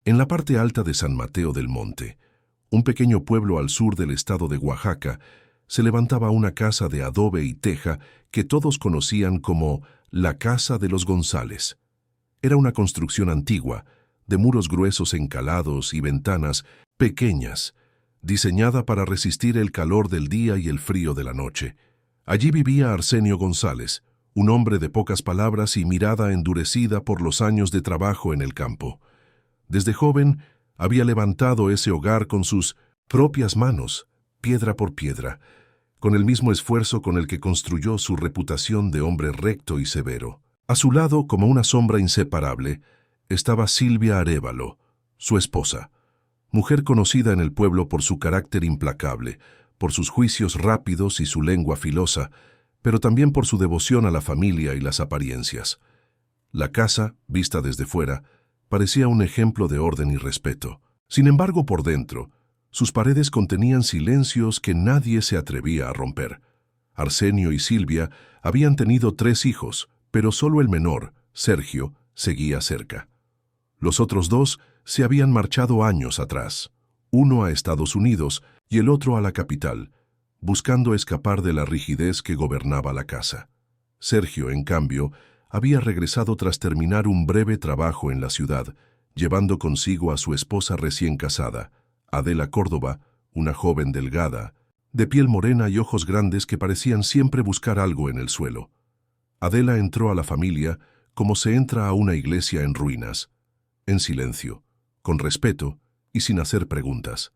En la parte alta de San Mateo del Monte, un pequeño pueblo al sur del estado de Oaxaca, se levantaba una casa de adobe y teja que todos conocían como la Casa de los González. Era una construcción antigua, de muros gruesos encalados y ventanas pequeñas, diseñada para resistir el calor del día y el frío de la noche. Allí vivía Arsenio González, un hombre de pocas palabras y mirada endurecida por los años de trabajo en el campo. Desde joven había levantado ese hogar con sus propias manos, piedra por piedra, con el mismo esfuerzo con el que construyó su reputación de hombre recto y severo. A su lado, como una sombra inseparable, estaba Silvia Arévalo, su esposa, mujer conocida en el pueblo por su carácter implacable, por sus juicios rápidos y su lengua filosa, pero también por su devoción a la familia y las apariencias. La casa, vista desde fuera, parecía un ejemplo de orden y respeto. Sin embargo, por dentro, sus paredes contenían silencios que nadie se atrevía a romper. Arsenio y Silvia habían tenido 3 hijos, pero solo el menor, Sergio, seguía cerca. Los otros 2 se habían marchado años atrás, uno a Estados Unidos y el otro a la capital, buscando escapar de la rigidez que gobernaba la casa. Sergio, en cambio, había regresado tras terminar un breve trabajo en la ciudad, llevando consigo a su esposa recién casada, Adela Córdoba, una joven delgada, de piel morena y ojos grandes que parecían siempre buscar algo en el suelo. Adela entró a la familia como se entra a una iglesia en ruinas, en silencio, con respeto y sin hacer preguntas.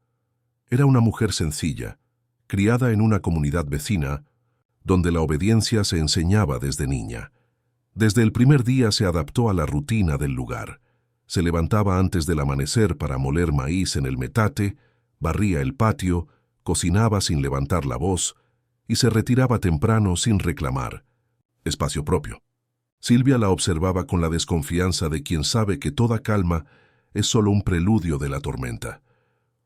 Era una mujer sencilla, criada en una comunidad vecina, donde la obediencia se enseñaba desde niña. Desde el primer día se adaptó a la rutina del lugar. Se levantaba antes del amanecer para moler maíz en el metate, barría el patio, cocinaba sin levantar la voz y se retiraba temprano sin reclamar. Espacio propio. Silvia la observaba con la desconfianza de quien sabe que toda calma es solo un preludio de la tormenta.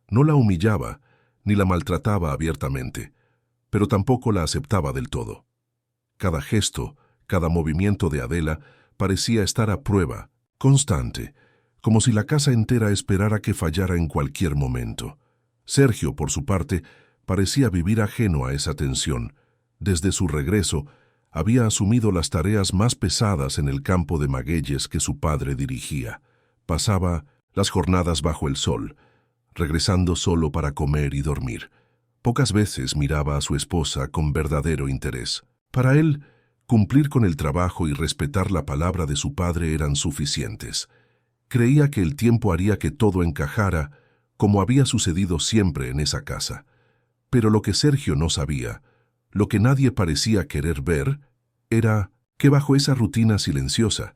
No la humillaba ni la maltrataba abiertamente, pero tampoco la aceptaba del todo. Cada gesto, cada movimiento de Adela parecía estar a prueba, constante, como si la casa entera esperara que fallara en cualquier momento. Sergio, por su parte, parecía vivir ajeno a esa tensión. Desde su regreso, había asumido las tareas más pesadas en el campo de magueyes que su padre dirigía. Pasaba las jornadas bajo el sol, regresando solo para comer y dormir. Pocas veces miraba a su esposa con verdadero interés. Para él, cumplir con el trabajo y respetar la palabra de su padre eran suficientes. Creía que el tiempo haría que todo encajara, como había sucedido siempre en esa casa. Pero lo que Sergio no sabía, lo que nadie parecía querer ver, era que bajo esa rutina silenciosa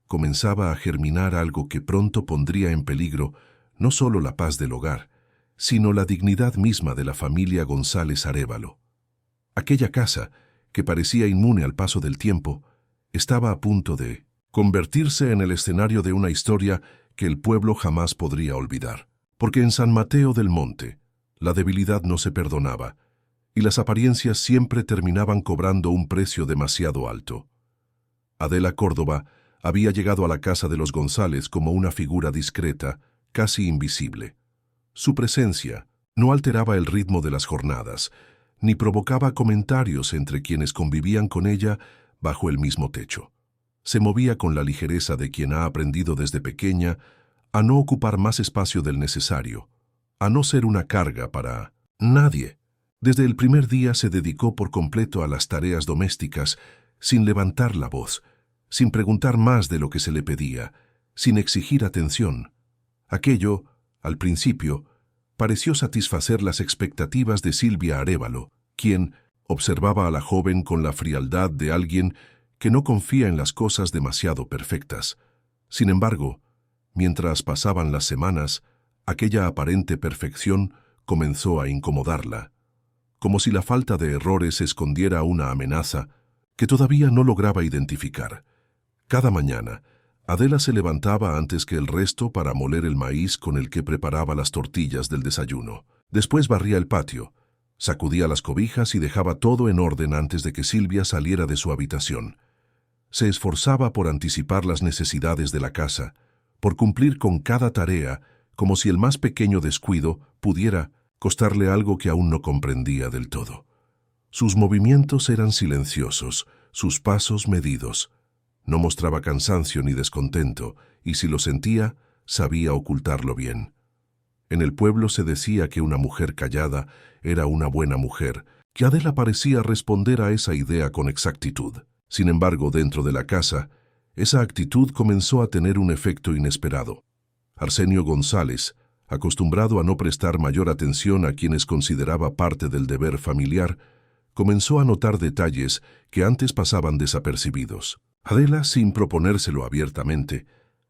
comenzaba a germinar algo que pronto pondría en peligro no solo la paz del hogar, sino la dignidad misma de la familia González Arévalo. Aquella casa, que parecía inmune al paso del tiempo, estaba a punto de convertirse en el escenario de una historia que el pueblo jamás podría olvidar. Porque en San Mateo del Monte, la debilidad no se perdonaba, y las apariencias siempre terminaban cobrando un precio demasiado alto. Adela Córdoba había llegado a la casa de los González como una figura discreta, casi invisible. Su presencia no alteraba el ritmo de las jornadas, ni provocaba comentarios entre quienes convivían con ella bajo el mismo techo. Se movía con la ligereza de quien ha aprendido desde pequeña a no ocupar más espacio del necesario, a no ser una carga para nadie. Desde el primer día se dedicó por completo a las tareas domésticas, sin levantar la voz, sin preguntar más de lo que se le pedía, sin exigir atención. Aquello, al principio, pareció satisfacer las expectativas de Silvia Arévalo, quien observaba a la joven con la frialdad de alguien que no confía en las cosas demasiado perfectas. Sin embargo, mientras pasaban las semanas, aquella aparente perfección comenzó a incomodarla, como si la falta de errores escondiera una amenaza que todavía no lograba identificar. Cada mañana, Adela se levantaba antes que el resto para moler el maíz con el que preparaba las tortillas del desayuno. Después barría el patio, sacudía las cobijas y dejaba todo en orden antes de que Silvia saliera de su habitación. Se esforzaba por anticipar las necesidades de la casa, por cumplir con cada tarea como si el más pequeño descuido pudiera costarle algo que aún no comprendía del todo. Sus movimientos eran silenciosos, sus pasos medidos. No mostraba cansancio ni descontento, y si lo sentía, sabía ocultarlo bien. En el pueblo se decía que una mujer callada era una buena mujer, que Adela parecía responder a esa idea con exactitud. Sin embargo, dentro de la casa, esa actitud comenzó a tener un efecto inesperado. Arsenio González, acostumbrado a no prestar mayor atención a quienes consideraba parte del deber familiar, comenzó a notar detalles que antes pasaban desapercibidos. Adela, sin proponérselo abiertamente,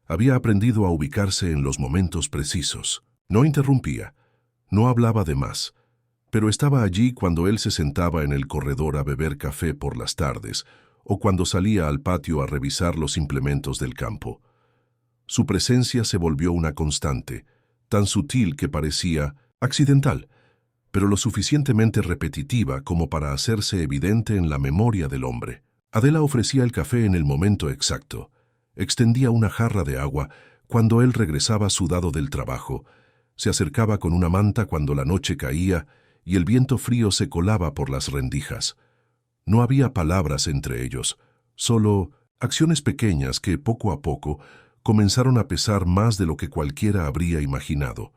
había aprendido a ubicarse en los momentos precisos. No interrumpía, no hablaba de más, pero estaba allí cuando él se sentaba en el corredor a beber café por las tardes o cuando salía al patio a revisar los implementos del campo. Su presencia se volvió una constante, tan sutil que parecía accidental, pero lo suficientemente repetitiva como para hacerse evidente en la memoria del hombre. Adela ofrecía el café en el momento exacto. Extendía una jarra de agua cuando él regresaba sudado del trabajo. Se acercaba con una manta cuando la noche caía y el viento frío se colaba por las rendijas. No había palabras entre ellos, solo acciones pequeñas que, poco a poco, comenzaron a pesar más de lo que cualquiera habría imaginado.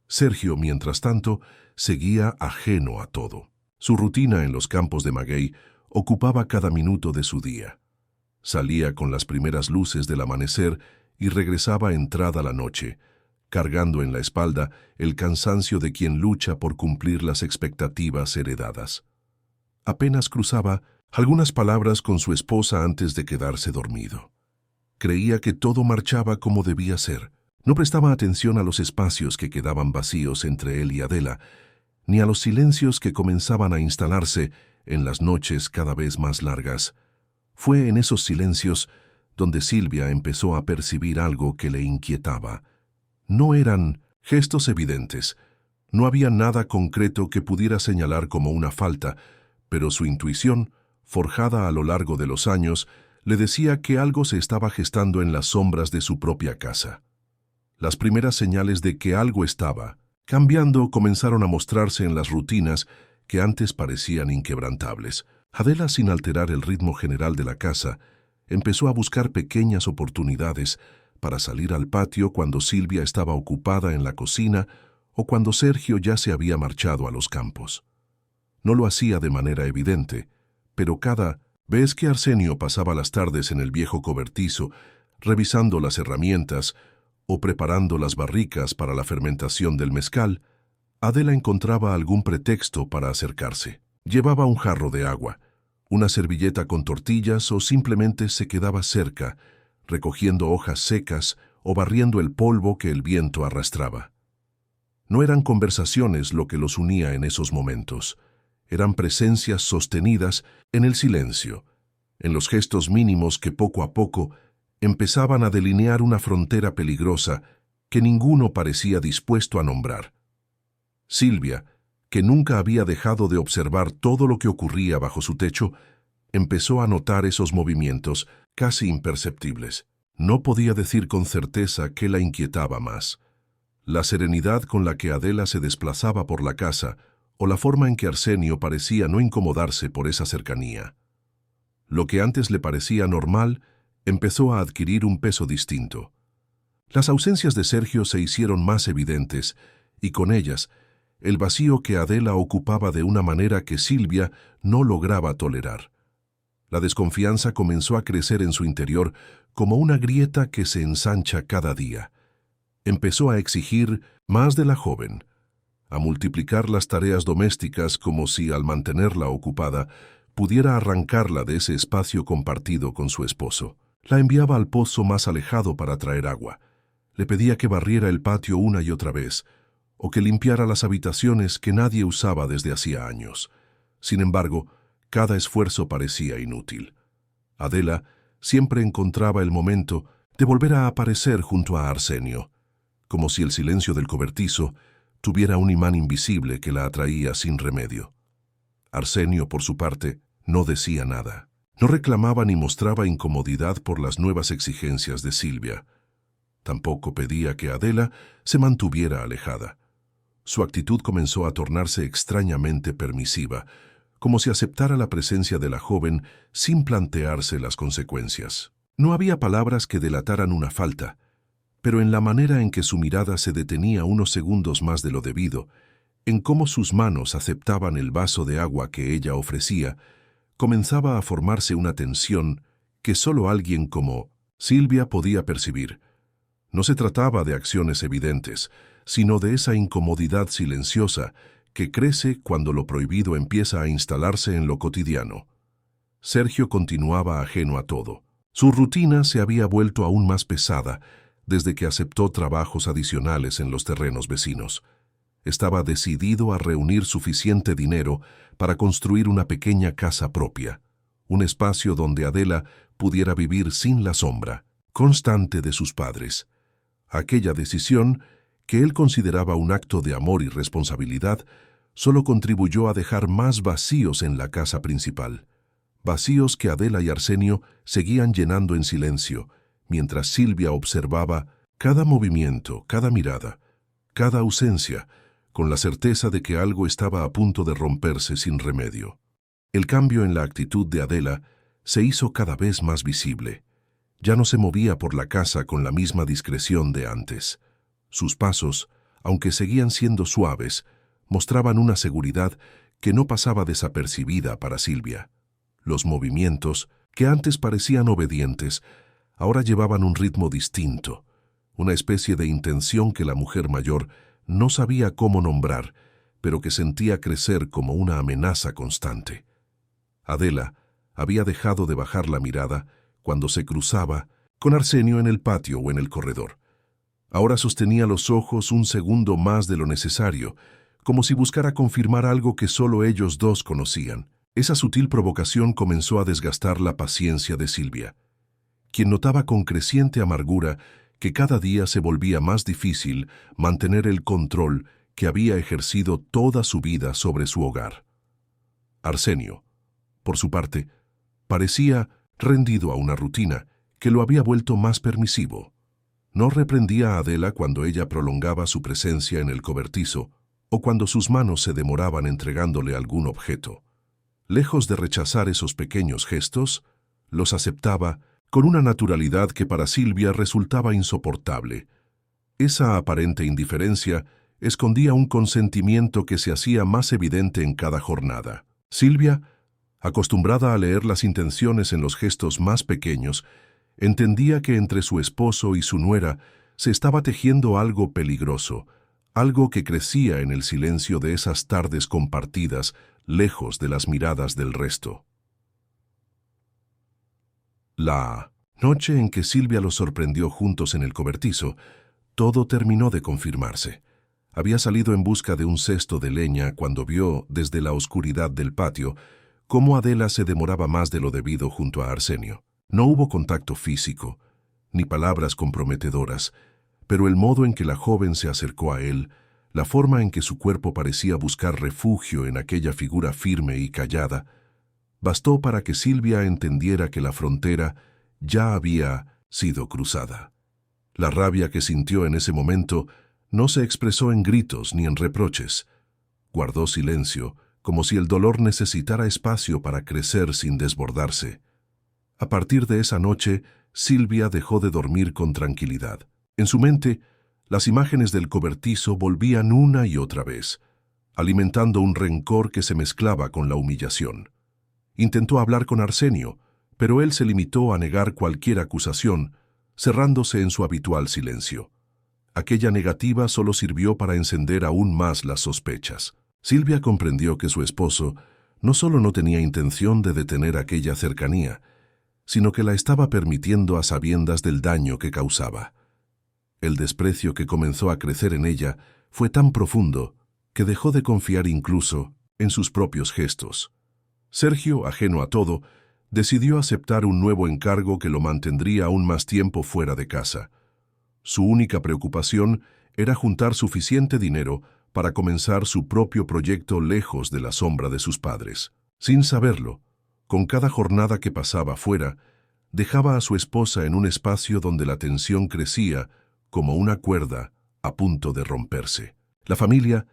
Sergio, mientras tanto, seguía ajeno a todo. Su rutina en los campos de maguey ocupaba cada minuto de su día. Salía con las primeras luces del amanecer y regresaba entrada la noche, cargando en la espalda el cansancio de quien lucha por cumplir las expectativas heredadas. Apenas cruzaba algunas palabras con su esposa antes de quedarse dormido. Creía que todo marchaba como debía ser. No prestaba atención a los espacios que quedaban vacíos entre él y Adela, ni a los silencios que comenzaban a instalarse en las noches cada vez más largas. Fue en esos silencios donde Silvia empezó a percibir algo que le inquietaba. No eran gestos evidentes, no había nada concreto que pudiera señalar como una falta, pero su intuición, forjada a lo largo de los años, le decía que algo se estaba gestando en las sombras de su propia casa. Las primeras señales de que algo estaba cambiando comenzaron a mostrarse en las rutinas que antes parecían inquebrantables. Adela, sin alterar el ritmo general de la casa, empezó a buscar pequeñas oportunidades para salir al patio cuando Silvia estaba ocupada en la cocina o cuando Sergio ya se había marchado a los campos. No lo hacía de manera evidente, pero cada vez que Arsenio pasaba las tardes en el viejo cobertizo, revisando las herramientas o preparando las barricas para la fermentación del mezcal, Adela encontraba algún pretexto para acercarse. Llevaba un jarro de agua, una servilleta con tortillas o simplemente se quedaba cerca, recogiendo hojas secas o barriendo el polvo que el viento arrastraba. No eran conversaciones lo que los unía en esos momentos. Eran presencias sostenidas en el silencio, en los gestos mínimos que poco a poco empezaban a delinear una frontera peligrosa que ninguno parecía dispuesto a nombrar. Silvia, que nunca había dejado de observar todo lo que ocurría bajo su techo, empezó a notar esos movimientos casi imperceptibles. No podía decir con certeza qué la inquietaba más: la serenidad con la que Adela se desplazaba por la casa o la forma en que Arsenio parecía no incomodarse por esa cercanía. Lo que antes le parecía normal empezó a adquirir un peso distinto. Las ausencias de Sergio se hicieron más evidentes y con ellas el vacío que Adela ocupaba de una manera que Silvia no lograba tolerar. La desconfianza comenzó a crecer en su interior como una grieta que se ensancha cada día. Empezó a exigir más de la joven, a multiplicar las tareas domésticas como si, al mantenerla ocupada, pudiera arrancarla de ese espacio compartido con su esposo. La enviaba al pozo más alejado para traer agua. Le pedía que barriera el patio una y otra vez, o que limpiara las habitaciones que nadie usaba desde hacía años. Sin embargo, cada esfuerzo parecía inútil. Adela siempre encontraba el momento de volver a aparecer junto a Arsenio, como si el silencio del cobertizo tuviera un imán invisible que la atraía sin remedio. Arsenio, por su parte, no decía nada. No reclamaba ni mostraba incomodidad por las nuevas exigencias de Silvia. Tampoco pedía que Adela se mantuviera alejada. Su actitud comenzó a tornarse extrañamente permisiva, como si aceptara la presencia de la joven sin plantearse las consecuencias. No había palabras que delataran una falta, pero en la manera en que su mirada se detenía unos segundos más de lo debido, en cómo sus manos aceptaban el vaso de agua que ella ofrecía, comenzaba a formarse una tensión que solo alguien como Silvia podía percibir. No se trataba de acciones evidentes, sino de esa incomodidad silenciosa que crece cuando lo prohibido empieza a instalarse en lo cotidiano. Sergio continuaba ajeno a todo. Su rutina se había vuelto aún más pesada desde que aceptó trabajos adicionales en los terrenos vecinos. Estaba decidido a reunir suficiente dinero para construir una pequeña casa propia, un espacio donde Adela pudiera vivir sin la sombra constante de sus padres. Aquella decisión, que él consideraba un acto de amor y responsabilidad, solo contribuyó a dejar más vacíos en la casa principal. Vacíos que Adela y Arsenio seguían llenando en silencio, mientras Silvia observaba cada movimiento, cada mirada, cada ausencia, con la certeza de que algo estaba a punto de romperse sin remedio. El cambio en la actitud de Adela se hizo cada vez más visible. Ya no se movía por la casa con la misma discreción de antes. Sus pasos, aunque seguían siendo suaves, mostraban una seguridad que no pasaba desapercibida para Silvia. Los movimientos, que antes parecían obedientes, ahora llevaban un ritmo distinto, una especie de intención que la mujer mayor no sabía cómo nombrar, pero que sentía crecer como una amenaza constante. Adela había dejado de bajar la mirada cuando se cruzaba con Arsenio en el patio o en el corredor. Ahora sostenía los ojos un segundo más de lo necesario, como si buscara confirmar algo que solo ellos dos conocían. Esa sutil provocación comenzó a desgastar la paciencia de Silvia, quien notaba con creciente amargura que cada día se volvía más difícil mantener el control que había ejercido toda su vida sobre su hogar. Arsenio, por su parte, parecía rendido a una rutina que lo había vuelto más permisivo. No reprendía a Adela cuando ella prolongaba su presencia en el cobertizo o cuando sus manos se demoraban entregándole algún objeto. Lejos de rechazar esos pequeños gestos, los aceptaba con una naturalidad que para Silvia resultaba insoportable. Esa aparente indiferencia escondía un consentimiento que se hacía más evidente en cada jornada. Silvia, acostumbrada a leer las intenciones en los gestos más pequeños, entendía que entre su esposo y su nuera se estaba tejiendo algo peligroso, algo que crecía en el silencio de esas tardes compartidas, lejos de las miradas del resto. La noche en que Silvia los sorprendió juntos en el cobertizo, todo terminó de confirmarse. Había salido en busca de un cesto de leña cuando vio, desde la oscuridad del patio, cómo Adela se demoraba más de lo debido junto a Arsenio. No hubo contacto físico, ni palabras comprometedoras, pero el modo en que la joven se acercó a él, la forma en que su cuerpo parecía buscar refugio en aquella figura firme y callada, bastó para que Silvia entendiera que la frontera ya había sido cruzada. La rabia que sintió en ese momento no se expresó en gritos ni en reproches. Guardó silencio, como si el dolor necesitara espacio para crecer sin desbordarse. A partir de esa noche, Silvia dejó de dormir con tranquilidad. En su mente, las imágenes del cobertizo volvían una y otra vez, alimentando un rencor que se mezclaba con la humillación. Intentó hablar con Arsenio, pero él se limitó a negar cualquier acusación, cerrándose en su habitual silencio. Aquella negativa solo sirvió para encender aún más las sospechas. Silvia comprendió que su esposo no solo no tenía intención de detener aquella cercanía, sino que la estaba permitiendo a sabiendas del daño que causaba. El desprecio que comenzó a crecer en ella fue tan profundo que dejó de confiar incluso en sus propios gestos. Sergio, ajeno a todo, decidió aceptar un nuevo encargo que lo mantendría aún más tiempo fuera de casa. Su única preocupación era juntar suficiente dinero para comenzar su propio proyecto lejos de la sombra de sus padres. Sin saberlo, con cada jornada que pasaba fuera, dejaba a su esposa en un espacio donde la tensión crecía como una cuerda a punto de romperse. La familia,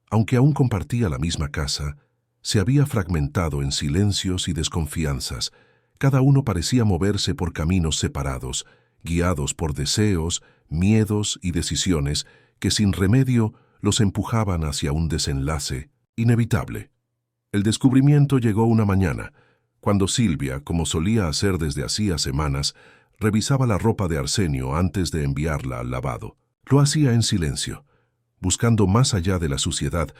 aunque aún compartía la misma casa, se había fragmentado en silencios y desconfianzas. Cada uno parecía moverse por caminos separados, guiados por deseos, miedos y decisiones que sin remedio los empujaban hacia un desenlace inevitable. El descubrimiento llegó una mañana, cuando Silvia, como solía hacer desde hacía semanas, revisaba la ropa de Arsenio antes de enviarla al lavado. Lo hacía en silencio, buscando más allá de la suciedad,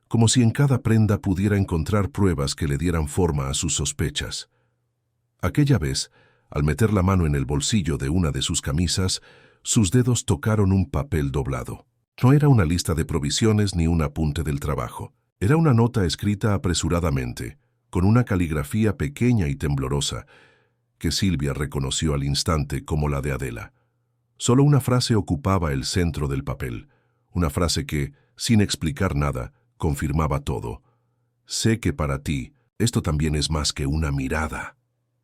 como si en cada prenda pudiera encontrar pruebas que le dieran forma a sus sospechas. Aquella vez, al meter la mano en el bolsillo de una de sus camisas, sus dedos tocaron un papel doblado. No era una lista de provisiones ni un apunte del trabajo. Era una nota escrita apresuradamente, con una caligrafía pequeña y temblorosa, que Silvia reconoció al instante como la de Adela. Solo una frase ocupaba el centro del papel, una frase que, sin explicar nada, confirmaba todo. Sé que para ti esto también es más que una mirada.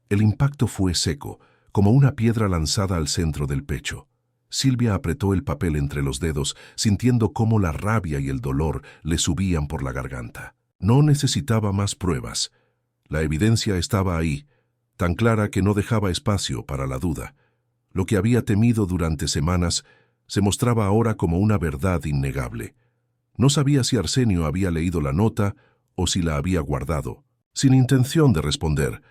El impacto fue seco, como una piedra lanzada al centro del pecho. Silvia apretó el papel entre los dedos, sintiendo cómo la rabia y el dolor le subían por la garganta. No necesitaba más pruebas. La evidencia estaba ahí, tan clara que no dejaba espacio para la duda. Lo que había temido durante semanas se mostraba ahora como una verdad innegable. No sabía si Arsenio había leído la nota o si la había guardado, sin intención de responder,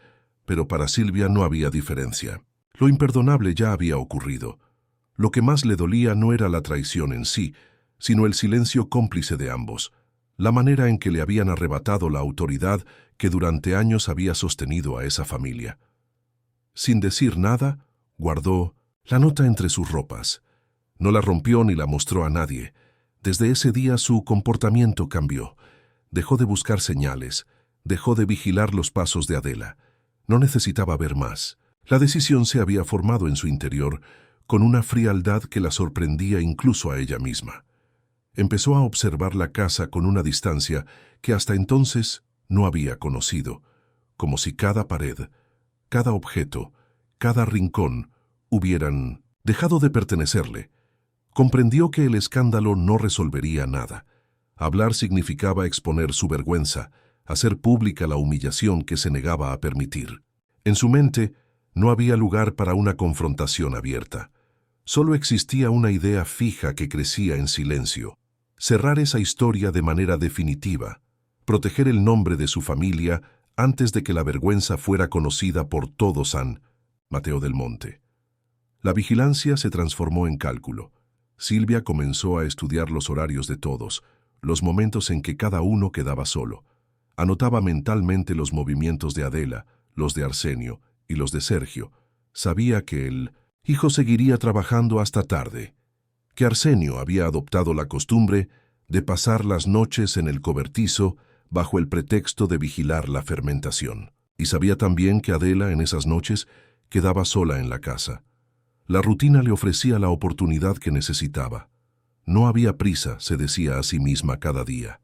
pero para Silvia no había diferencia. Lo imperdonable ya había ocurrido. Lo que más le dolía no era la traición en sí, sino el silencio cómplice de ambos, la manera en que le habían arrebatado la autoridad que durante años había sostenido a esa familia. Sin decir nada, guardó la nota entre sus ropas. No la rompió ni la mostró a nadie. Desde ese día su comportamiento cambió. Dejó de buscar señales, dejó de vigilar los pasos de Adela. No necesitaba ver más. La decisión se había formado en su interior con una frialdad que la sorprendía incluso a ella misma. Empezó a observar la casa con una distancia que hasta entonces no había conocido, como si cada pared, cada objeto, cada rincón hubieran dejado de pertenecerle. Comprendió que el escándalo no resolvería nada. Hablar significaba exponer su vergüenza, hacer pública la humillación que se negaba a permitir. En su mente no había lugar para una confrontación abierta. Solo existía una idea fija que crecía en silencio. Cerrar esa historia de manera definitiva, proteger el nombre de su familia antes de que la vergüenza fuera conocida por todo San Mateo del Monte. La vigilancia se transformó en cálculo. Silvia comenzó a estudiar los horarios de todos, los momentos en que cada uno quedaba solo. Anotaba mentalmente los movimientos de Adela, los de Arsenio y los de Sergio. Sabía que el hijo seguiría trabajando hasta tarde, que Arsenio había adoptado la costumbre de pasar las noches en el cobertizo bajo el pretexto de vigilar la fermentación. Y sabía también que Adela en esas noches quedaba sola en la casa. La rutina le ofrecía la oportunidad que necesitaba. No había prisa, se decía a sí misma cada día.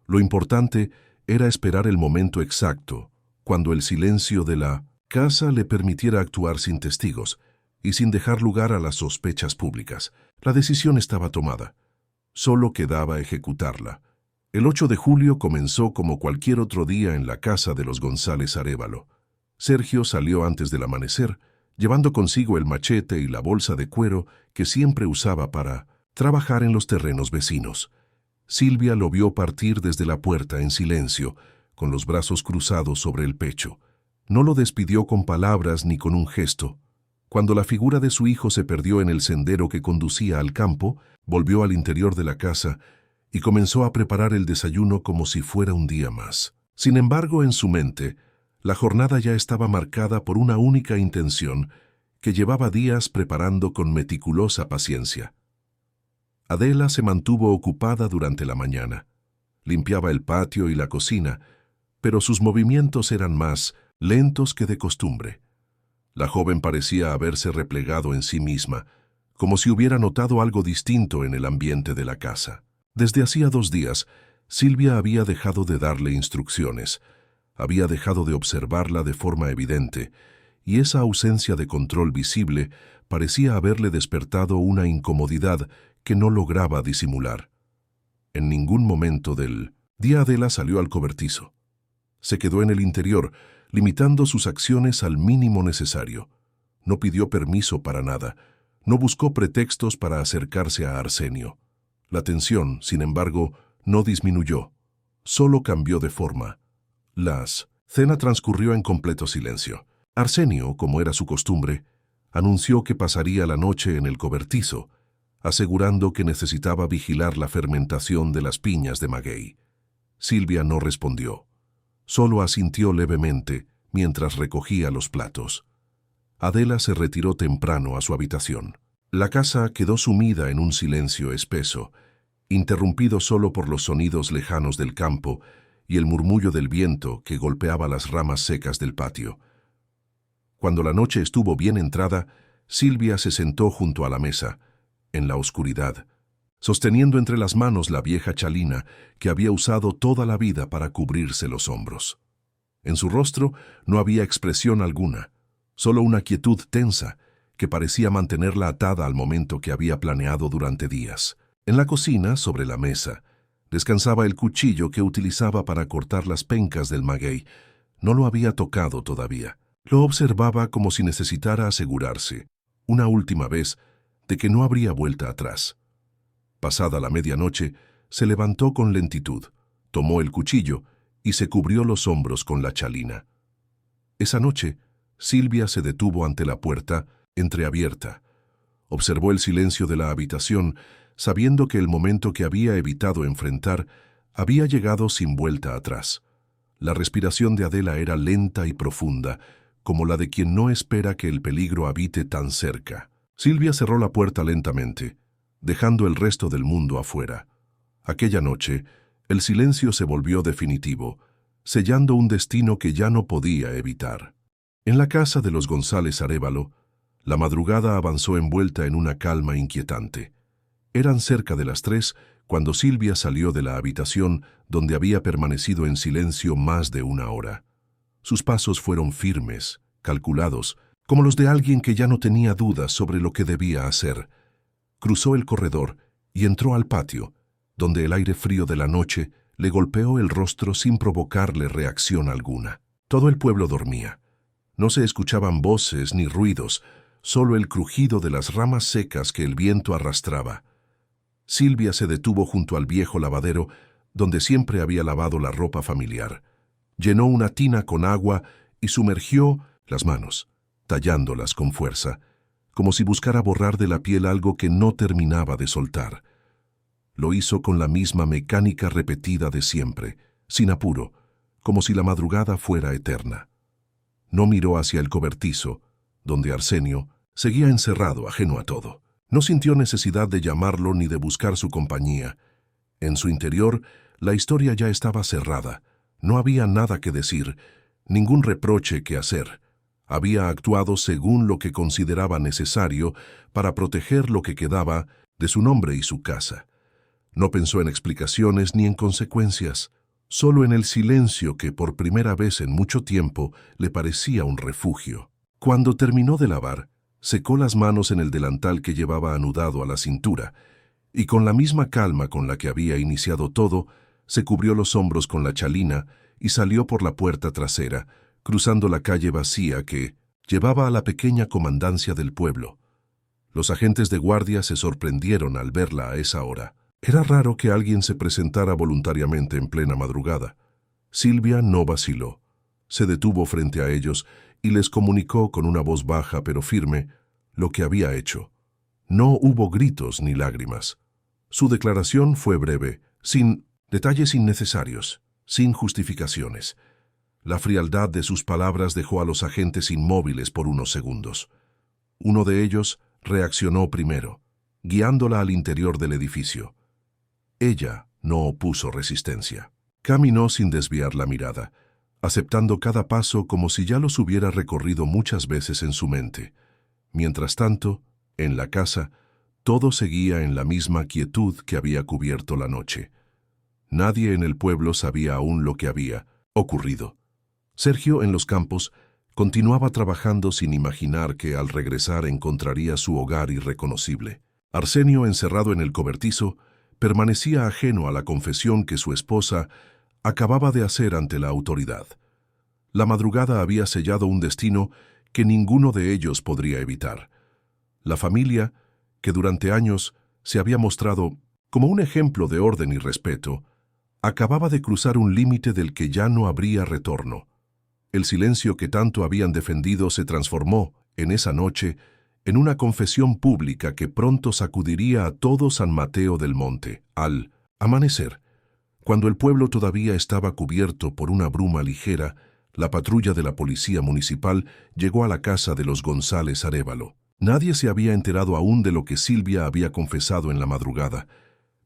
Lo importante era esperar el momento exacto, cuando el silencio de la casa le permitiera actuar sin testigos y sin dejar lugar a las sospechas públicas. La decisión estaba tomada. Solo quedaba ejecutarla. El 8 de julio comenzó como cualquier otro día en la casa de los González Arévalo. Sergio salió antes del amanecer, llevando consigo el machete y la bolsa de cuero que siempre usaba para trabajar en los terrenos vecinos. Silvia lo vio partir desde la puerta en silencio, con los brazos cruzados sobre el pecho. No lo despidió con palabras ni con un gesto. Cuando la figura de su hijo se perdió en el sendero que conducía al campo, volvió al interior de la casa y comenzó a preparar el desayuno como si fuera un día más. Sin embargo, en su mente, la jornada ya estaba marcada por una única intención que llevaba días preparando con meticulosa paciencia. Adela se mantuvo ocupada durante la mañana. Limpiaba el patio y la cocina, pero sus movimientos eran más lentos que de costumbre. La joven parecía haberse replegado en sí misma, como si hubiera notado algo distinto en el ambiente de la casa. Desde hacía 2 días, Silvia había dejado de darle instrucciones, había dejado de observarla de forma evidente y esa ausencia de control visible parecía haberle despertado una incomodidad que no lograba disimular. En ningún momento del día Adela salió al cobertizo. Se quedó en el interior, limitando sus acciones al mínimo necesario. No pidió permiso para nada, no buscó pretextos para acercarse a Arsenio. La tensión, sin embargo, no disminuyó, solo cambió de forma. La cena transcurrió en completo silencio. Arsenio, como era su costumbre, anunció que pasaría la noche en el cobertizo, asegurando que necesitaba vigilar la fermentación de las piñas de maguey. Silvia no respondió, solo asintió levemente mientras recogía los platos. Adela se retiró temprano a su habitación. La casa quedó sumida en un silencio espeso, interrumpido solo por los sonidos lejanos del campo y el murmullo del viento que golpeaba las ramas secas del patio. Cuando la noche estuvo bien entrada, Silvia se sentó junto a la mesa, en la oscuridad, sosteniendo entre las manos la vieja chalina que había usado toda la vida para cubrirse los hombros. En su rostro no había expresión alguna, solo una quietud tensa que parecía mantenerla atada al momento que había planeado durante días. En la cocina, sobre la mesa, descansaba el cuchillo que utilizaba para cortar las pencas del maguey. No lo había tocado todavía. Lo observaba como si necesitara asegurarse, una última vez, de que no habría vuelta atrás. Pasada la medianoche, se levantó con lentitud, tomó el cuchillo y se cubrió los hombros con la chalina. Esa noche, Silvia se detuvo ante la puerta, entreabierta. Observó el silencio de la habitación, sabiendo que el momento que había evitado enfrentar había llegado sin vuelta atrás. La respiración de Adela era lenta y profunda, como la de quien no espera que el peligro habite tan cerca. Silvia cerró la puerta lentamente, dejando el resto del mundo afuera. Aquella noche, el silencio se volvió definitivo, sellando un destino que ya no podía evitar. En la casa de los González Arévalo, la madrugada avanzó envuelta en una calma inquietante. Eran cerca de las 3 cuando Silvia salió de la habitación donde había permanecido en silencio más de una hora. Sus pasos fueron firmes, calculados, como los de alguien que ya no tenía dudas sobre lo que debía hacer. Cruzó el corredor y entró al patio, donde el aire frío de la noche le golpeó el rostro sin provocarle reacción alguna. Todo el pueblo dormía. No se escuchaban voces ni ruidos, solo el crujido de las ramas secas que el viento arrastraba. Silvia se detuvo junto al viejo lavadero, donde siempre había lavado la ropa familiar. Llenó una tina con agua y sumergió las manos, tallándolas con fuerza, como si buscara borrar de la piel algo que no terminaba de soltar. Lo hizo con la misma mecánica repetida de siempre, sin apuro, como si la madrugada fuera eterna. No miró hacia el cobertizo, donde Arsenio seguía encerrado, ajeno a todo. No sintió necesidad de llamarlo ni de buscar su compañía. En su interior, la historia ya estaba cerrada. No había nada que decir, ningún reproche que hacer. Había actuado según lo que consideraba necesario para proteger lo que quedaba de su nombre y su casa. No pensó en explicaciones ni en consecuencias, solo en el silencio que por primera vez en mucho tiempo le parecía un refugio. Cuando terminó de lavar, secó las manos en el delantal que llevaba anudado a la cintura, y con la misma calma con la que había iniciado todo, se cubrió los hombros con la chalina y salió por la puerta trasera, cruzando la calle vacía que llevaba a la pequeña comandancia del pueblo. Los agentes de guardia se sorprendieron al verla a esa hora. Era raro que alguien se presentara voluntariamente en plena madrugada. Silvia no vaciló. Se detuvo frente a ellos y les comunicó con una voz baja pero firme lo que había hecho. No hubo gritos ni lágrimas. Su declaración fue breve, sin detalles innecesarios, sin justificaciones. La frialdad de sus palabras dejó a los agentes inmóviles por unos segundos. Uno de ellos reaccionó primero, guiándola al interior del edificio. Ella no opuso resistencia. Caminó sin desviar la mirada, aceptando cada paso como si ya los hubiera recorrido muchas veces en su mente. Mientras tanto, en la casa, todo seguía en la misma quietud que había cubierto la noche. Nadie en el pueblo sabía aún lo que había ocurrido. Sergio, en los campos, Continuaba trabajando sin imaginar que al regresar encontraría su hogar irreconocible. Arsenio, encerrado en el cobertizo, permanecía ajeno a la confesión que su esposa acababa de hacer ante la autoridad. La madrugada había sellado un destino que ninguno de ellos podría evitar. La familia, que durante años se había mostrado como un ejemplo de orden y respeto, acababa de cruzar un límite del que ya no habría retorno. El silencio que tanto habían defendido se transformó, en esa noche, en una confesión pública que pronto sacudiría a todo San Mateo del Monte. Al amanecer, cuando el pueblo todavía estaba cubierto por una bruma ligera, la patrulla de la policía municipal llegó a la casa de los González Arévalo. Nadie se había enterado aún de lo que Silvia había confesado en la madrugada,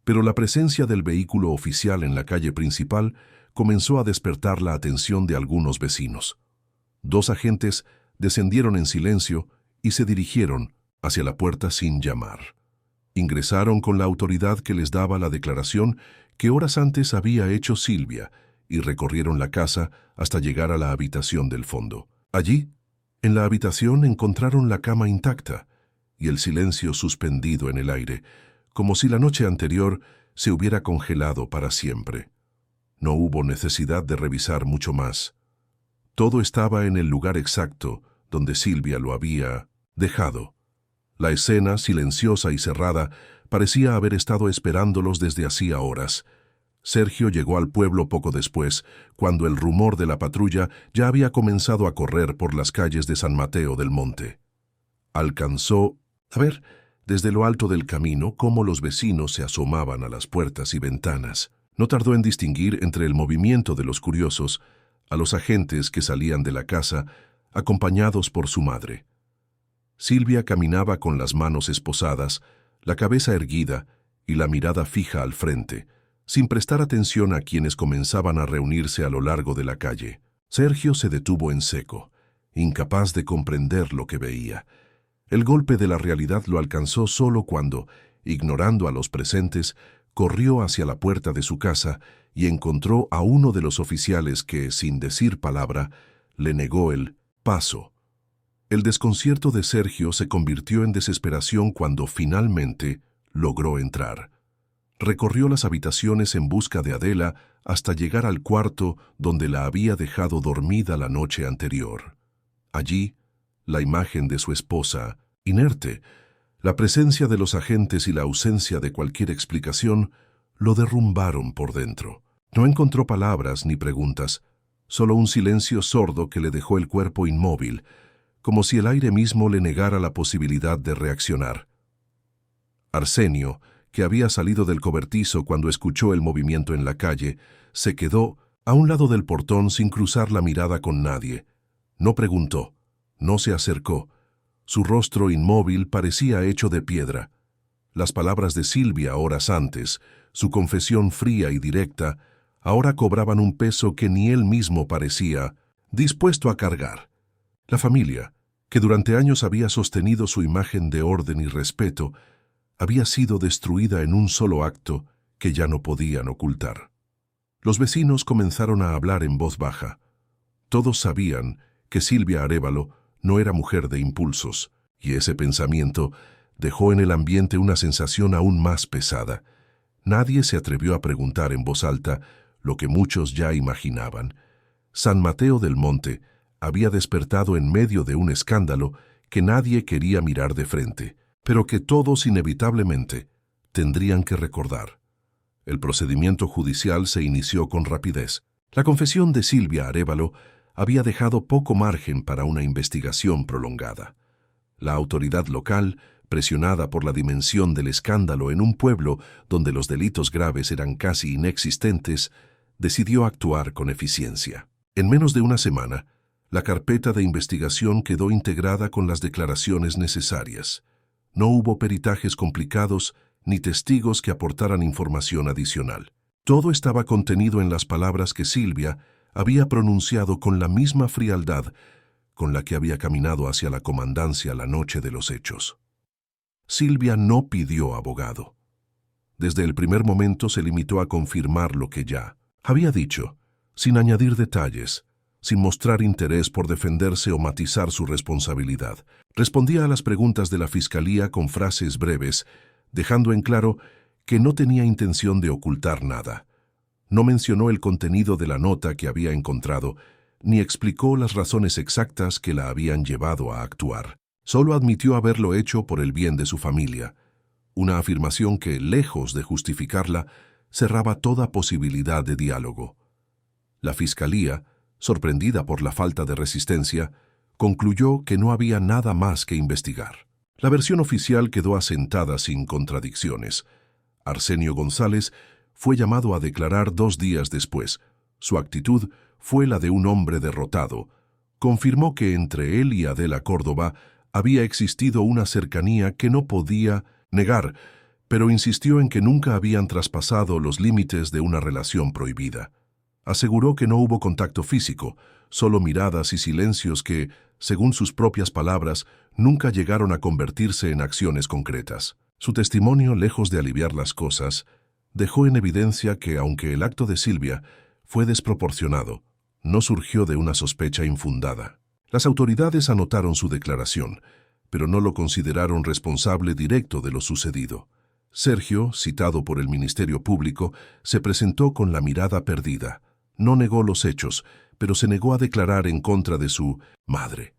pero la presencia del vehículo oficial en la calle principal comenzó a despertar la atención de algunos vecinos. 2 agentes descendieron en silencio y se dirigieron hacia la puerta sin llamar. Ingresaron con la autoridad que les daba la declaración que horas antes había hecho Silvia y recorrieron la casa hasta llegar a la habitación del fondo. Allí, en la habitación encontraron la cama intacta y el silencio suspendido en el aire, como si la noche anterior se hubiera congelado para siempre. No hubo necesidad de revisar mucho más. Todo estaba en el lugar exacto donde Silvia lo había dejado. La escena, silenciosa y cerrada, parecía haber estado esperándolos desde hacía horas. Sergio llegó al pueblo poco después, cuando el rumor de la patrulla ya había comenzado a correr por las calles de San Mateo del Monte. Alcanzó a ver desde lo alto del camino cómo los vecinos se asomaban a las puertas y ventanas. No tardó en distinguir entre el movimiento de los curiosos a los agentes que salían de la casa, acompañados por su madre. Silvia caminaba con las manos esposadas, la cabeza erguida y la mirada fija al frente, sin prestar atención a quienes comenzaban a reunirse a lo largo de la calle. Sergio se detuvo en seco, incapaz de comprender lo que veía. El golpe de la realidad lo alcanzó solo cuando, ignorando a los presentes, corrió hacia la puerta de su casa y encontró a uno de los oficiales que, sin decir palabra, le negó el paso. El desconcierto de Sergio se convirtió en desesperación cuando finalmente logró entrar. Recorrió las habitaciones en busca de Adela hasta llegar al cuarto donde la había dejado dormida la noche anterior. Allí, la imagen de su esposa, inerte, la presencia de los agentes y la ausencia de cualquier explicación lo derrumbaron por dentro. No encontró palabras ni preguntas, solo un silencio sordo que le dejó el cuerpo inmóvil, como si el aire mismo le negara la posibilidad de reaccionar. Arsenio, que había salido del cobertizo cuando escuchó el movimiento en la calle, se quedó a un lado del portón sin cruzar la mirada con nadie. No preguntó, no se acercó. Su rostro inmóvil parecía hecho de piedra. Las palabras de Silvia horas antes, su confesión fría y directa, ahora cobraban un peso que ni él mismo parecía dispuesto a cargar. La familia, que durante años había sostenido su imagen de orden y respeto, había sido destruida en un solo acto que ya no podían ocultar. Los vecinos comenzaron a hablar en voz baja. Todos sabían que Silvia Arévalo no era mujer de impulsos, y ese pensamiento dejó en el ambiente una sensación aún más pesada. Nadie se atrevió a preguntar en voz alta lo que muchos ya imaginaban. San Mateo del Monte había despertado en medio de un escándalo que nadie quería mirar de frente, pero que todos inevitablemente tendrían que recordar. El procedimiento judicial se inició con rapidez. La confesión de Silvia Arévalo había dejado poco margen para una investigación prolongada. La autoridad local, presionada por la dimensión del escándalo en un pueblo donde los delitos graves eran casi inexistentes, decidió actuar con eficiencia. En menos de una semana, la carpeta de investigación quedó integrada con las declaraciones necesarias. No hubo peritajes complicados ni testigos que aportaran información adicional. Todo estaba contenido en las palabras que Silvia había pronunciado con la misma frialdad con la que había caminado hacia la comandancia la noche de los hechos. Silvia no pidió abogado. Desde el primer momento se limitó a confirmar lo que ya había dicho, sin añadir detalles, sin mostrar interés por defenderse o matizar su responsabilidad. Respondía a las preguntas de la fiscalía con frases breves, dejando en claro que no tenía intención de ocultar nada. No mencionó el contenido de la nota que había encontrado, ni explicó las razones exactas que la habían llevado a actuar. Solo admitió haberlo hecho por el bien de su familia, una afirmación que, lejos de justificarla, cerraba toda posibilidad de diálogo. La fiscalía, sorprendida por la falta de resistencia, concluyó que no había nada más que investigar. La versión oficial quedó asentada sin contradicciones. Arsenio González fue llamado a declarar 2 días después. Su actitud fue la de un hombre derrotado. Confirmó que entre él y Adela Córdoba había existido una cercanía que no podía negar, pero insistió en que nunca habían traspasado los límites de una relación prohibida. Aseguró que no hubo contacto físico, solo miradas y silencios que, según sus propias palabras, nunca llegaron a convertirse en acciones concretas. Su testimonio, lejos de aliviar las cosas, dejó en evidencia que, aunque el acto de Silvia fue desproporcionado, no surgió de una sospecha infundada. Las autoridades anotaron su declaración, pero no lo consideraron responsable directo de lo sucedido. Sergio, citado por el Ministerio Público, se presentó con la mirada perdida. No negó los hechos, pero se negó a declarar en contra de su madre.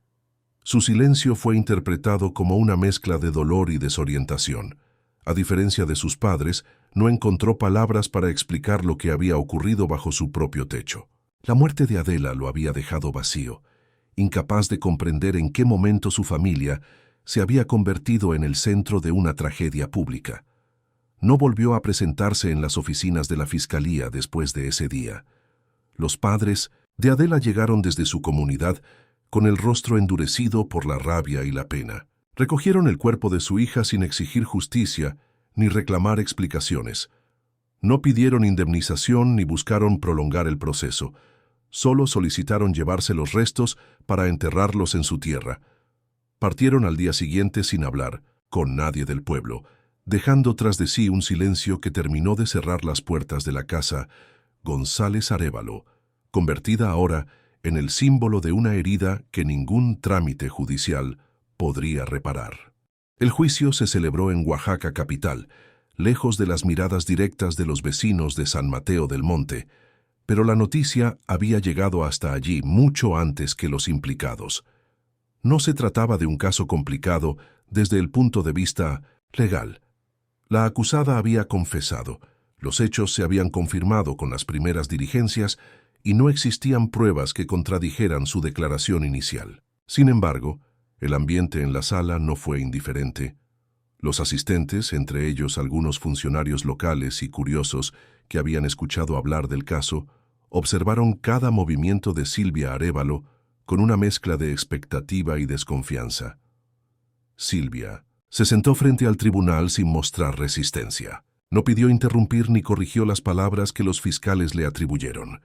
Su silencio fue interpretado como una mezcla de dolor y desorientación. A diferencia de sus padres, no encontró palabras para explicar lo que había ocurrido bajo su propio techo. La muerte de Adela lo había dejado vacío, incapaz de comprender en qué momento su familia se había convertido en el centro de una tragedia pública. No volvió a presentarse en las oficinas de la Fiscalía después de ese día. Los padres de Adela llegaron desde su comunidad con el rostro endurecido por la rabia y la pena. Recogieron el cuerpo de su hija sin exigir justicia ni reclamar explicaciones. No pidieron indemnización ni buscaron prolongar el proceso. Solo solicitaron llevarse los restos para enterrarlos en su tierra. Partieron al día siguiente sin hablar con nadie del pueblo, dejando tras de sí un silencio que terminó de cerrar las puertas de la casa González Arévalo, convertida ahora en el símbolo de una herida que ningún trámite judicial podría reparar. El juicio se celebró en Oaxaca capital, lejos de las miradas directas de los vecinos de San Mateo del Monte, pero la noticia había llegado hasta allí mucho antes que los implicados. No se trataba de un caso complicado desde el punto de vista legal. La acusada había confesado, los hechos se habían confirmado con las primeras diligencias y no existían pruebas que contradijeran su declaración inicial. Sin embargo, el ambiente en la sala no fue indiferente. Los asistentes, entre ellos algunos funcionarios locales y curiosos que habían escuchado hablar del caso, observaron cada movimiento de Silvia Arévalo con una mezcla de expectativa y desconfianza. Silvia se sentó frente al tribunal sin mostrar resistencia. No pidió interrumpir ni corrigió las palabras que los fiscales le atribuyeron.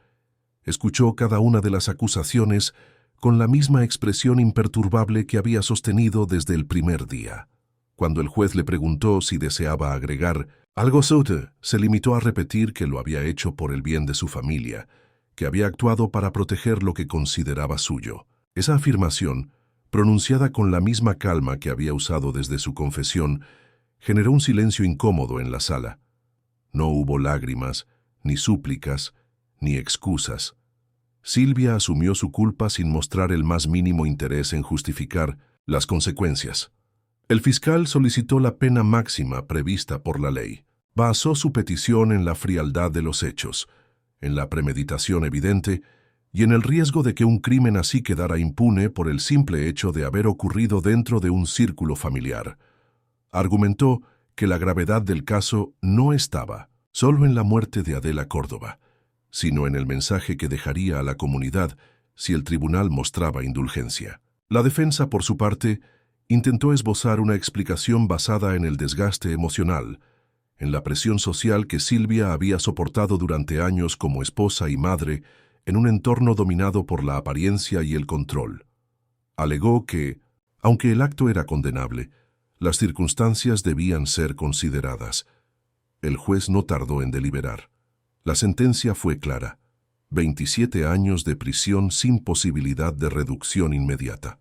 Escuchó cada una de las acusaciones con la misma expresión imperturbable que había sostenido desde el primer día. Cuando el juez le preguntó si deseaba agregar algo, se limitó a repetir que lo había hecho por el bien de su familia, que había actuado para proteger lo que consideraba suyo. Esa afirmación, pronunciada con la misma calma que había usado desde su confesión, generó un silencio incómodo en la sala. No hubo lágrimas, ni súplicas, ni excusas. Silvia asumió su culpa sin mostrar el más mínimo interés en justificar las consecuencias. El fiscal solicitó la pena máxima prevista por la ley. Basó su petición en la frialdad de los hechos, en la premeditación evidente y en el riesgo de que un crimen así quedara impune por el simple hecho de haber ocurrido dentro de un círculo familiar. Argumentó que la gravedad del caso no estaba solo en la muerte de Adela Córdoba, sino en el mensaje que dejaría a la comunidad si el tribunal mostraba indulgencia. La defensa, por su parte, intentó esbozar una explicación basada en el desgaste emocional, en la presión social que Silvia había soportado durante años como esposa y madre en un entorno dominado por la apariencia y el control. Alegó que, aunque el acto era condenable, las circunstancias debían ser consideradas. El juez no tardó en deliberar. La sentencia fue clara. 27 años de prisión sin posibilidad de reducción inmediata.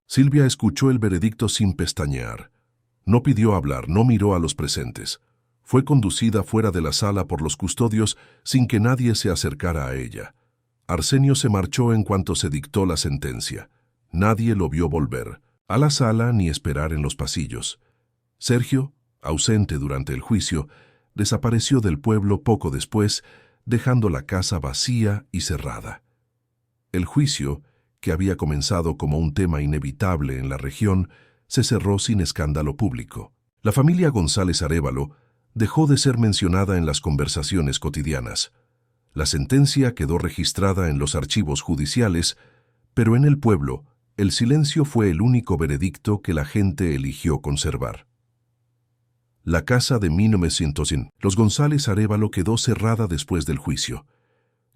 Silvia escuchó el veredicto sin pestañear. No pidió hablar, no miró a los presentes. Fue conducida fuera de la sala por los custodios sin que nadie se acercara a ella. Arsenio se marchó en cuanto se dictó la sentencia. Nadie lo vio volver a la sala ni esperar en los pasillos. Sergio, ausente durante el juicio, desapareció del pueblo poco después, dejando la casa vacía y cerrada. El juicio, que había comenzado como un tema inevitable en la región, se cerró sin escándalo público. La familia González Arévalo dejó de ser mencionada en las conversaciones cotidianas. La sentencia quedó registrada en los archivos judiciales, pero en el pueblo, el silencio fue el único veredicto que la gente eligió conservar. La casa de 1900, los González Arévalo quedó cerrada después del juicio.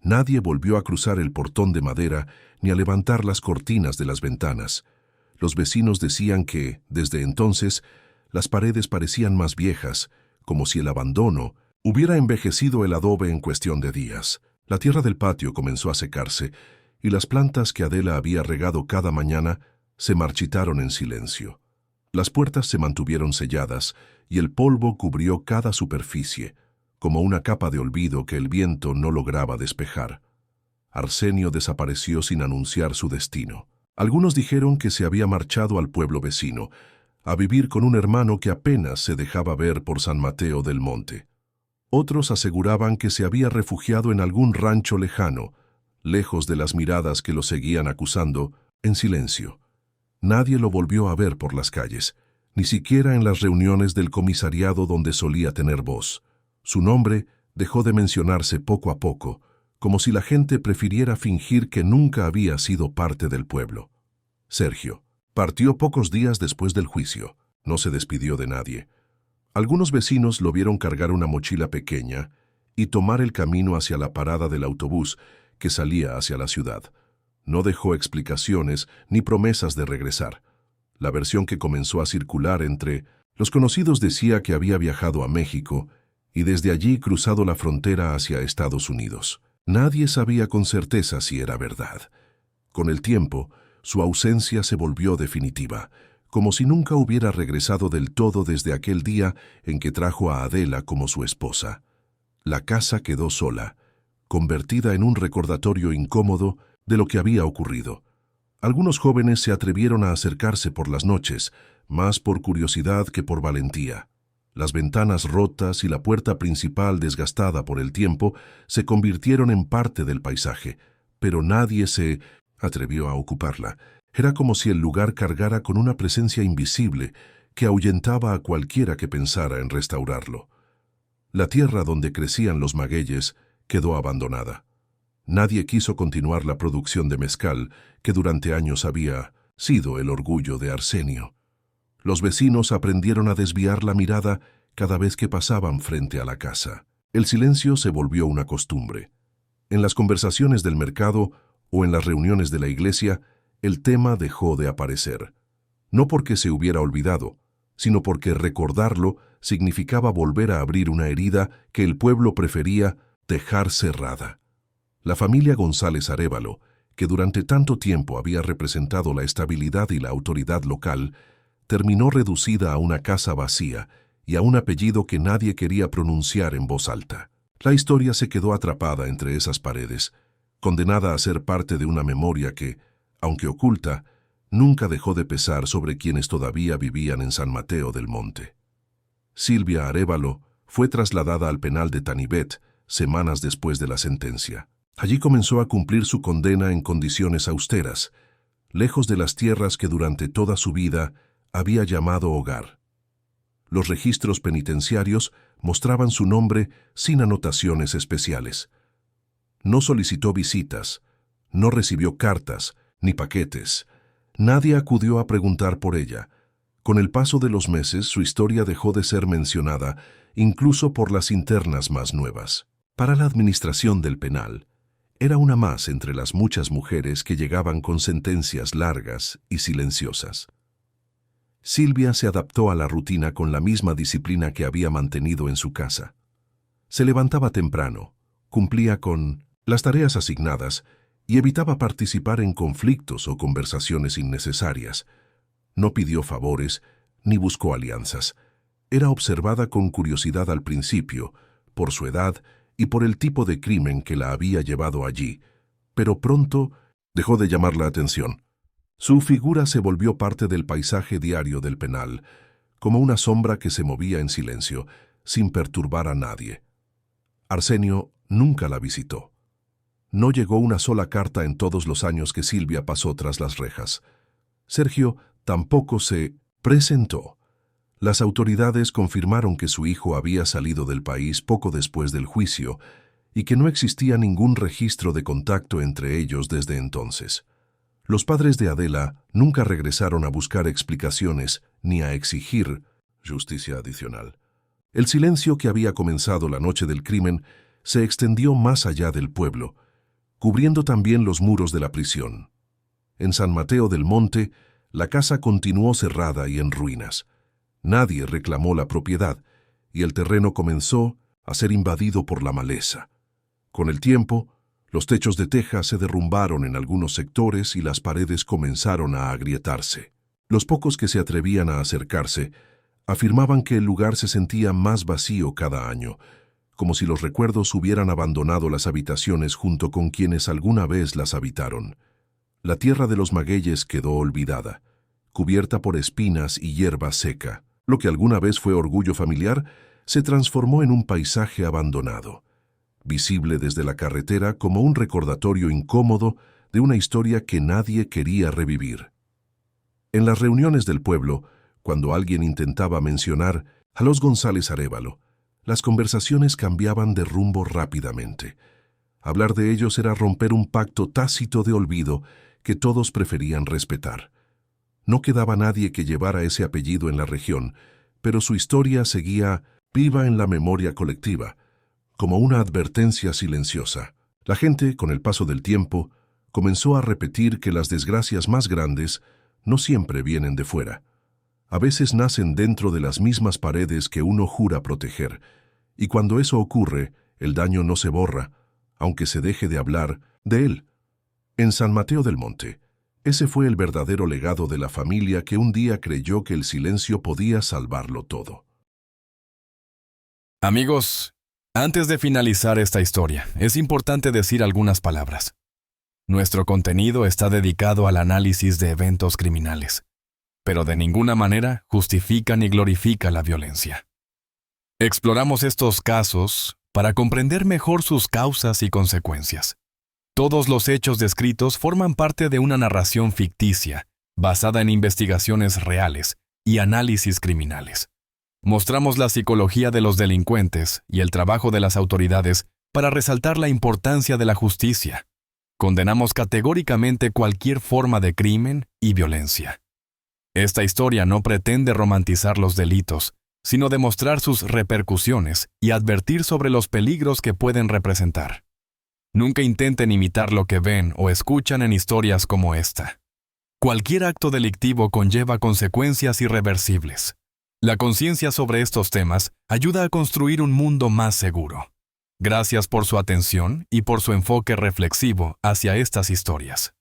Nadie volvió a cruzar el portón de madera ni a levantar las cortinas de las ventanas. Los vecinos decían que, desde entonces, las paredes parecían más viejas, como si el abandono hubiera envejecido el adobe en cuestión de días. La tierra del patio comenzó a secarse y las plantas que Adela había regado cada mañana se marchitaron en silencio. Las puertas se mantuvieron selladas y el polvo cubrió cada superficie, como una capa de olvido que el viento no lograba despejar. Arsenio desapareció sin anunciar su destino. Algunos dijeron que se había marchado al pueblo vecino, a vivir con un hermano que apenas se dejaba ver por San Mateo del Monte. Otros aseguraban que se había refugiado en algún rancho lejano, lejos de las miradas que lo seguían acusando, en silencio. Nadie lo volvió a ver por las calles, ni siquiera en las reuniones del comisariado donde solía tener voz. Su nombre dejó de mencionarse poco a poco, como si la gente prefiriera fingir que nunca había sido parte del pueblo. Sergio partió pocos días después del juicio. No se despidió de nadie. Algunos vecinos lo vieron cargar una mochila pequeña y tomar el camino hacia la parada del autobús que salía hacia la ciudad. No dejó explicaciones ni promesas de regresar. La versión que comenzó a circular entre los conocidos decía que había viajado a México y desde allí cruzado la frontera hacia Estados Unidos. Nadie sabía con certeza si era verdad. Con el tiempo, su ausencia se volvió definitiva, como si nunca hubiera regresado del todo desde aquel día en que trajo a Adela como su esposa. La casa quedó sola, convertida en un recordatorio incómodo de lo que había ocurrido. Algunos jóvenes se atrevieron a acercarse por las noches, más por curiosidad que por valentía. Las ventanas rotas y la puerta principal desgastada por el tiempo se convirtieron en parte del paisaje, pero nadie se atrevió a ocuparla. Era como si el lugar cargara con una presencia invisible que ahuyentaba a cualquiera que pensara en restaurarlo. La tierra donde crecían los magueyes quedó abandonada. Nadie quiso continuar la producción de mezcal, que durante años había sido el orgullo de Arsenio. Los vecinos aprendieron a desviar la mirada cada vez que pasaban frente a la casa. El silencio se volvió una costumbre. En las conversaciones del mercado o en las reuniones de la iglesia, el tema dejó de aparecer. No porque se hubiera olvidado, sino porque recordarlo significaba volver a abrir una herida que el pueblo prefería dejar cerrada. La familia González Arévalo, que durante tanto tiempo había representado la estabilidad y la autoridad local, terminó reducida a una casa vacía y a un apellido que nadie quería pronunciar en voz alta. La historia se quedó atrapada entre esas paredes, condenada a ser parte de una memoria que, aunque oculta, nunca dejó de pesar sobre quienes todavía vivían en San Mateo del Monte. Silvia Arévalo fue trasladada al penal de Tanibet semanas después de la sentencia. Allí comenzó a cumplir su condena en condiciones austeras, lejos de las tierras que durante toda su vida había llamado hogar. Los registros penitenciarios mostraban su nombre sin anotaciones especiales. No solicitó visitas, no recibió cartas ni paquetes. Nadie acudió a preguntar por ella. Con el paso de los meses, su historia dejó de ser mencionada, incluso por las internas más nuevas. Para la administración del penal, era una más entre las muchas mujeres que llegaban con sentencias largas y silenciosas. Silvia se adaptó a la rutina con la misma disciplina que había mantenido en su casa. Se levantaba temprano, cumplía con las tareas asignadas y evitaba participar en conflictos o conversaciones innecesarias. No pidió favores ni buscó alianzas. Era observada con curiosidad al principio, por su edad y por el tipo de crimen que la había llevado allí, pero pronto dejó de llamar la atención. Su figura se volvió parte del paisaje diario del penal, como una sombra que se movía en silencio, sin perturbar a nadie. Arsenio nunca la visitó. No llegó una sola carta en todos los años que Silvia pasó tras las rejas. Sergio tampoco se presentó. Las autoridades confirmaron que su hijo había salido del país poco después del juicio y que no existía ningún registro de contacto entre ellos desde entonces. Los padres de Adela nunca regresaron a buscar explicaciones ni a exigir justicia adicional. El silencio que había comenzado la noche del crimen se extendió más allá del pueblo, cubriendo también los muros de la prisión. En San Mateo del Monte, la casa continuó cerrada y en ruinas. Nadie reclamó la propiedad y el terreno comenzó a ser invadido por la maleza. Con el tiempo, los techos de teja se derrumbaron en algunos sectores y las paredes comenzaron a agrietarse. Los pocos que se atrevían a acercarse afirmaban que el lugar se sentía más vacío cada año, como si los recuerdos hubieran abandonado las habitaciones junto con quienes alguna vez las habitaron. La tierra de los magueyes quedó olvidada, cubierta por espinas y hierba seca. Lo que alguna vez fue orgullo familiar se transformó en un paisaje abandonado, visible desde la carretera como un recordatorio incómodo de una historia que nadie quería revivir. En las reuniones del pueblo, cuando alguien intentaba mencionar a los González Arévalo, las conversaciones cambiaban de rumbo rápidamente. Hablar de ellos era romper un pacto tácito de olvido que todos preferían respetar. No quedaba nadie que llevara ese apellido en la región, pero su historia seguía viva en la memoria colectiva, como una advertencia silenciosa. La gente, con el paso del tiempo, comenzó a repetir que las desgracias más grandes no siempre vienen de fuera. A veces nacen dentro de las mismas paredes que uno jura proteger, y cuando eso ocurre, el daño no se borra, aunque se deje de hablar de él. En San Mateo del Monte, ese fue el verdadero legado de la familia que un día creyó que el silencio podía salvarlo todo. Amigos, antes de finalizar esta historia, es importante decir algunas palabras. Nuestro contenido está dedicado al análisis de eventos criminales, pero de ninguna manera justifica ni glorifica la violencia. Exploramos estos casos para comprender mejor sus causas y consecuencias. Todos los hechos descritos forman parte de una narración ficticia, basada en investigaciones reales y análisis criminales. Mostramos la psicología de los delincuentes y el trabajo de las autoridades para resaltar la importancia de la justicia. Condenamos categóricamente cualquier forma de crimen y violencia. Esta historia no pretende romantizar los delitos, sino demostrar sus repercusiones y advertir sobre los peligros que pueden representar. Nunca intenten imitar lo que ven o escuchan en historias como esta. Cualquier acto delictivo conlleva consecuencias irreversibles. La conciencia sobre estos temas ayuda a construir un mundo más seguro. Gracias por su atención y por su enfoque reflexivo hacia estas historias.